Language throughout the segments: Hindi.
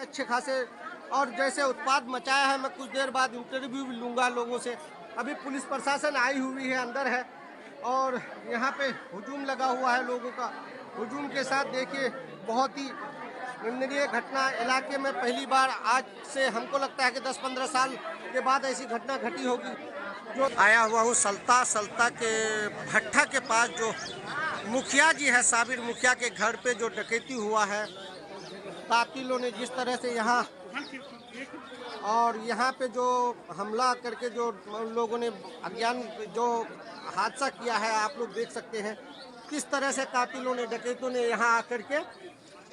अच्छे खासे और जैसे उत्पाद मचाया है। मैं कुछ देर बाद इंटरव्यू भी लूँगा लोगों से। अभी पुलिस प्रशासन आई हुई है, अंदर है और यहाँ पे हुजूम लगा हुआ है लोगों का। हुजूम के साथ देखिए बहुत ही निंदनीय घटना इलाके में पहली बार आज से हमको लगता है कि 10-15 साल के बाद ऐसी घटना घटी होगी। जो आया हुआ हूँ सल्ता के भट्ठा के पास, जो मुखिया जी है, साबिर मुखिया के घर पे जो डकैती हुआ है, कातिलों ने जिस तरह से यहाँ और यहाँ पे जो हमला करके जो लोगों ने अज्ञान जो हादसा किया है, आप लोग देख सकते हैं किस तरह से कातिलों ने, डकैतों ने यहाँ आकर के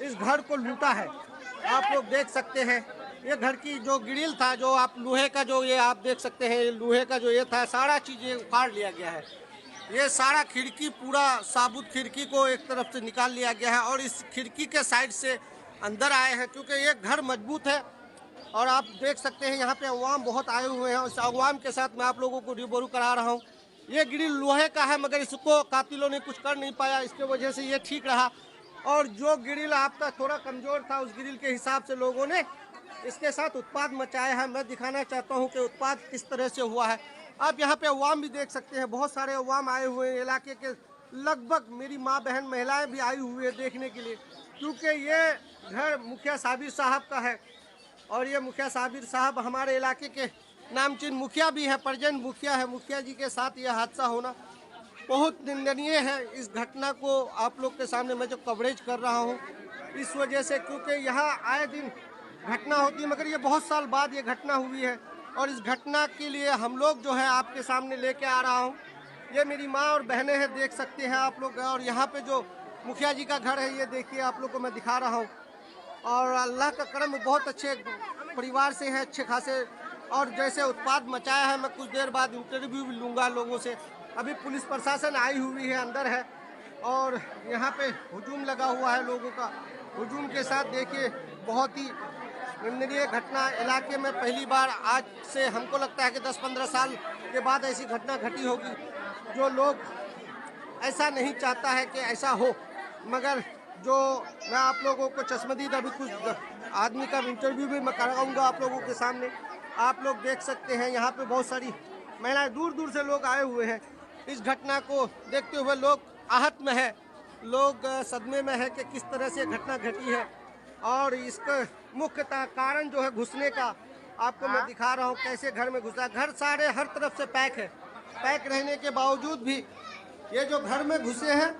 इस घर को लूटा है। आप लोग देख सकते हैं ये घर की जो ग्रिल था, जो आप लोहे का जो ये आप देख सकते हैं, लोहे का जो ये था, सारा चीज़ें उखाड़ लिया गया है। ये सारा खिड़की, पूरा साबुत खिड़की को एक तरफ से निकाल लिया गया है और इस खिड़की के साइड से अंदर आए हैं, क्योंकि ये घर मजबूत है। और आप देख सकते हैं यहाँ पे अवाम बहुत आए हुए हैं। उस अवाम के साथ मैं आप लोगों को रूबरू करा रहा हूँ। ये ग्रिल लोहे का है, मगर इसको कातिलों ने कुछ कर नहीं पाया, इसके वजह से ये ठीक रहा। और जो ग्रिल आपका थोड़ा कमज़ोर था, उस ग्रिल के हिसाब से लोगों ने इसके साथ उत्पाद मचाया है। मैं दिखाना चाहता हूँ कि उत्पाद किस तरह से हुआ है। आप यहाँ पे अवाम भी देख सकते हैं, बहुत सारे अवाम आए हुए हैं। इलाके के लगभग मेरी माँ बहन महिलाएं भी आई हुई है देखने के लिए, क्योंकि ये घर मुखिया साबिर साहब का है और ये मुखिया साबिर साहब हमारे इलाके के नामचीन मुखिया भी है, प्रजेंट मुखिया है। मुखिया जी के साथ यह हादसा होना बहुत निंदनीय है। इस घटना को आप लोग के सामने मैं जो कवरेज कर रहा हूँ इस वजह से, क्योंकि यहाँ आए दिन घटना होती है, मगर ये बहुत साल बाद ये घटना हुई है और इस घटना के लिए हम लोग जो है आपके सामने लेके आ रहा हूँ। ये मेरी माँ और बहनें हैं, देख सकते हैं आप लोग। और यहाँ पे जो मुखिया जी का घर है, ये देखिए आप लोग को मैं दिखा रहा हूँ। और अल्लाह का करम, बहुत अच्छे परिवार से हैं, अच्छे खासे। और जैसे उत्पाद मचाया है, मैं कुछ देर बाद इंटरव्यू भी लूँगा लोगों से। अभी पुलिस प्रशासन आई हुई है, अंदर है और यहाँ पे हुजूम लगा हुआ है लोगों का। हुजूम के साथ देखिए बहुत ही निंदनीय घटना इलाके में पहली बार आज से हमको लगता है कि 10-15 साल के बाद ऐसी घटना घटी होगी। जो लोग ऐसा नहीं चाहता है कि ऐसा हो, मगर जो मैं आप लोगों को चश्मदीद अभी कुछ आदमी का इंटरव्यू भी मैं कराऊंगा आप लोगों के सामने। आप लोग देख सकते हैं यहाँ पे बहुत सारी महिलाएं, दूर दूर से लोग आए हुए हैं। इस घटना को देखते हुए लोग आहत में है, लोग सदमे में है कि किस तरह से घटना घटी है। और इसका मुख्य कारण जो है घुसने का, आपको मैं दिखा रहा हूँ कैसे घर में घुसा। घर सारे हर तरफ से पैक है, पैक रहने के बावजूद भी ये जो घर में घुसे हैं,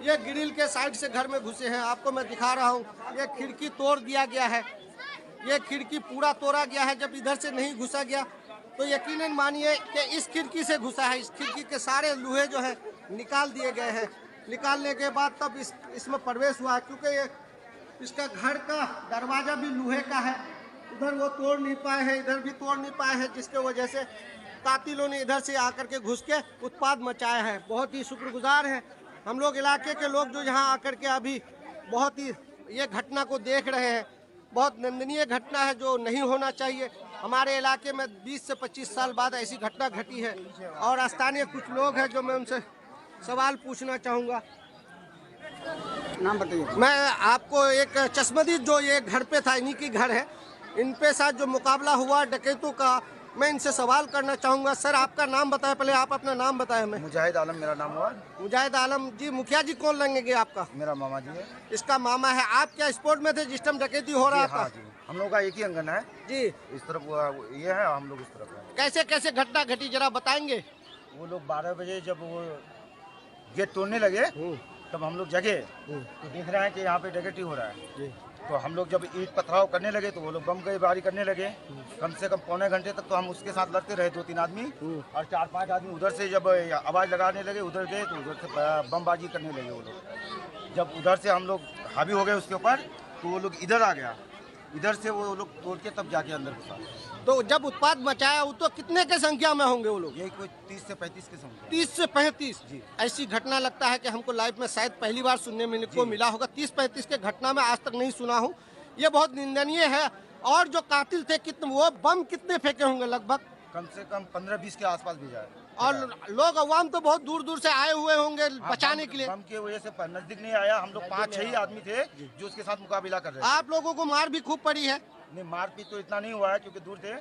ये ग्रिल के साइड से घर में घुसे हैं। आपको मैं दिखा रहा हूँ, ये खिड़की तोड़ दिया गया है, ये खिड़की पूरा तोड़ा गया है। जब इधर से नहीं घुसा गया तो यकीनन मानिए कि इस खिड़की से घुसा है। इस खिड़की के सारे लोहे जो है निकाल दिए गए हैं। निकालने के बाद तब इसमें प्रवेश हुआ है, क्योंकि ये इसका घर का दरवाज़ा भी लोहे का है। उधर वो तोड़ नहीं पाए हैं, इधर भी तोड़ नहीं पाए हैं, जिसके वजह से कातिलों ने इधर से आकर के घुस के उत्पाद मचाया है। बहुत ही शुक्रगुजार हैं हम लोग, इलाके के लोग, जो यहाँ आकर के अभी बहुत ही ये घटना को देख रहे हैं। बहुत निंदनीय घटना है, जो नहीं होना चाहिए। हमारे इलाके में 20 से 25 साल बाद ऐसी घटना घटी है। और स्थानीय कुछ लोग हैं जो मैं उनसे सवाल पूछना चाहूँगा। नाम बताइए। मैं आपको एक चश्मदीद जो ये घर पे था, इन्हीं की घर है, इन पे साथ जो मुकाबला हुआ डकैतों का, मैं इनसे सवाल करना चाहूँगा। सर, आपका नाम बताएं, पहले आप अपना नाम बताएं। हमें मुजाहिद आलम मेरा नाम हुआ। मुजाहिद आलम जी। मुखिया जी कौन लगेंगे आपका? मेरा मामा जी है। इसका मामा है। आप क्या स्पोर्ट में थे जिस टाइम डकैती हो रहा था? हाँ जी, हम लोग का एक ही अंगन है जी। इस तरफ ये है, हम लोग इस तरफ है। कैसे कैसे घटना घटी, जरा बताएंगे? वो लोग 12 बजे जब वो गेट तोड़ने लगे तब हम लोग जगे तो देख रहे हैं कि यहाँ पे डकैती हो रहा है। तो हम लोग जब ईंट पथराव करने लगे तो वो लोग बम बारी करने लगे। कम से कम पौने घंटे तक तो हम उसके साथ लड़ते रहे, 2-3 आदमी। और 4-5 आदमी उधर से जब आवाज़ लगाने लगे, उधर गए तो उधर से बमबाजी करने लगे वो लोग। जब उधर से हम लोग हावी हो गए उसके ऊपर तो वो लोग इधर आ गया, इधर से वो लोग तोड़ के तब जाके अंदर घुसा। तो जब उत्पाद मचाया वो तो कितने के संख्या में होंगे वो लोग? यही कोई 30 से 35 के संख्या। 30 से 35 जी। ऐसी घटना लगता है कि हमको लाइफ में शायद पहली बार सुनने में को मिला होगा। 30-35 के घटना में आज तक नहीं सुना हूँ। ये बहुत निंदनीय है। और जो कातिल थे, कितने वो बम कितने फेंके होंगे लगभग? कम से कम 15-20 के आसपास भेजा है। और लोग अवाम तो बहुत दूर दूर से आए हुए होंगे बचाने के लिए। बम की वजह से नजदीक नहीं आया, हम लोग 5-6 ही आदमी थे जो उसके साथ मुकाबला कर रहे थे। आप लोगों को मार भी खूब पड़ी है? नहीं, मारपीट तो इतना नहीं हुआ है क्योंकि दूर थे,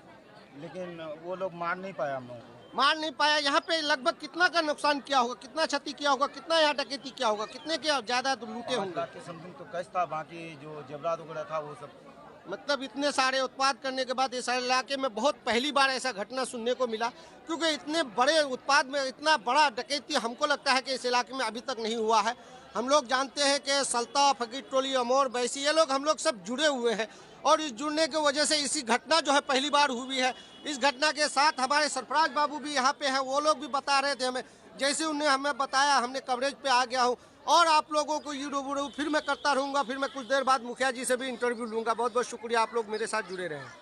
लेकिन वो लोग मार नहीं पाया हम लोगों को। मार नहीं पाया। यहाँ पे लगभग कितना का नुकसान किया होगा, कितना क्षति किया होगा, कितना यहाँ डकैती किया होगा, कितने के ज्यादा लूटे 5 होंगे? लाख के समथिंग तो कैश था, बाकी जो जेवरात वगैरह था वो सब। मतलब इतने सारे उत्पाद करने के बाद इस इलाके में बहुत पहली बार ऐसा घटना सुनने को मिला, क्योंकि इतने बड़े उत्पाद में इतना बड़ा डकैती हमको लगता है कि इस इलाके में अभी तक नहीं हुआ है। हम लोग जानते हैं कि सल्ता, फकीर टोली, अमोर, बैसी, ये लोग हम लोग सब जुड़े हुए हैं और इस जुड़ने की वजह से इसी घटना जो है पहली बार हुई है। इस घटना के साथ हमारे सरफराज बाबू भी यहाँ पे हैं, वो लोग भी बता रहे थे हमें, जैसे उन्हें हमें बताया हमने कवरेज पे आ गया हूँ और आप लोगों को ये रूबरू फिर मैं करता रहूँगा। फिर मैं कुछ देर बाद मुखिया जी से भी इंटरव्यू लूँगा। बहुत बहुत शुक्रिया, आप लोग मेरे साथ जुड़े रहे।